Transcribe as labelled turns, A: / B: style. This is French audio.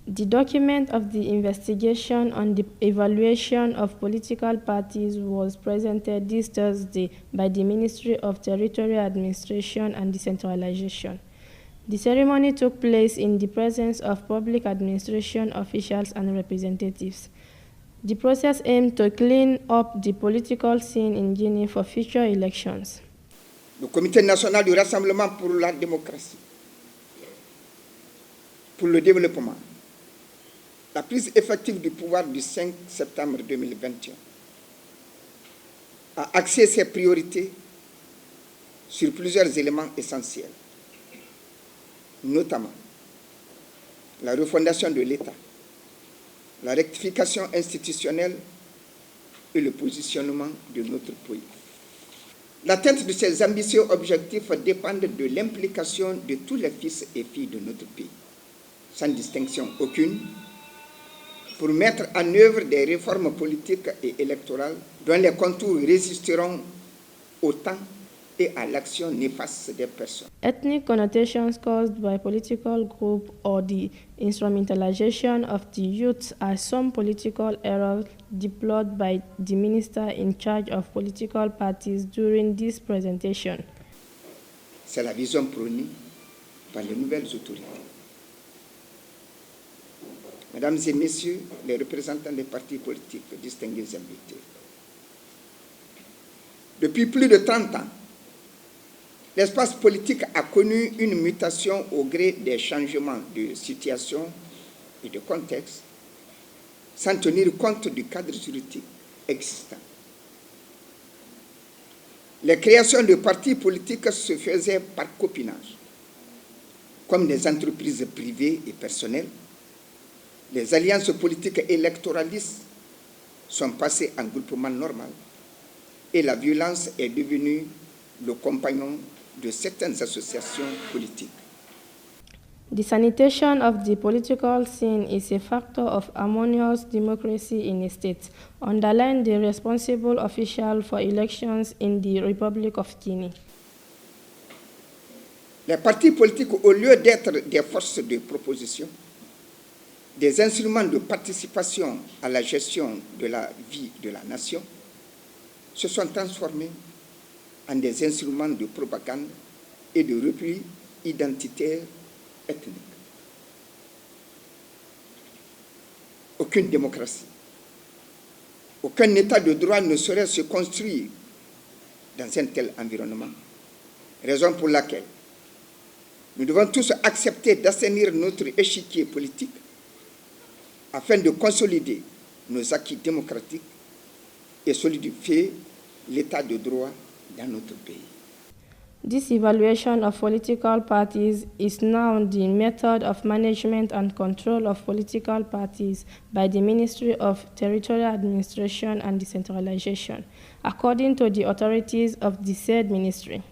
A: The document of the investigation on the evaluation of political parties was presented this Thursday by the Ministry of Territorial Administration and Decentralization. The ceremony took place in the presence of public administration officials and representatives. The process aimed to clean up the political scene in Guinea for future elections.
B: Le Comité national du Rassemblement pour la démocratie, pour le développement, la prise effective du pouvoir du 5 septembre 2021 a axé ses priorités sur plusieurs éléments essentiels, notamment la refondation de l'État, la rectification institutionnelle et le positionnement de notre pays. L'atteinte de ces ambitieux objectifs dépend de l'implication de tous les fils et filles de notre pays, sans distinction aucune, pour mettre en œuvre des réformes politiques et électorales dont les contours résisteront au temps et à l'action néfaste des personnes.
A: Ethnic connotations caused by political group or the instrumentalization of the youth are some political errors deplored by the minister in charge of political parties during this presentation.
B: C'est la vision prônée par les nouvelles autorités. Mesdames et messieurs les représentants des partis politiques, distingués invités, depuis plus de 30 ans, l'espace politique a connu une mutation au gré des changements de situation et de contexte, sans tenir compte du cadre juridique existant. Les créations de partis politiques se faisaient par copinage, comme des entreprises privées et personnelles. Les alliances politiques électoralistes sont passées en groupement normal et la violence est devenue le compagnon de certaines associations politiques.
A: The sanitation of the political scene is a factor of harmonious democracy in a state, underlined the responsible official for elections in the Republic of Guinea.
B: Les partis politiques, au lieu d'être des forces de proposition, des instruments de participation à la gestion de la vie de la nation, se sont transformés en des instruments de propagande et de repli identitaire ethnique. Aucune démocratie, aucun état de droit ne saurait se construire dans un tel environnement, raison pour laquelle nous devons tous accepter d'assainir notre échiquier politique afin de consolider nos acquis démocratiques et solidifier l'état de droit dans notre pays.
A: This evaluation of political parties is now the method of management and control of political parties by the Ministry of Territorial Administration and Decentralization, according to the authorities of the said ministry.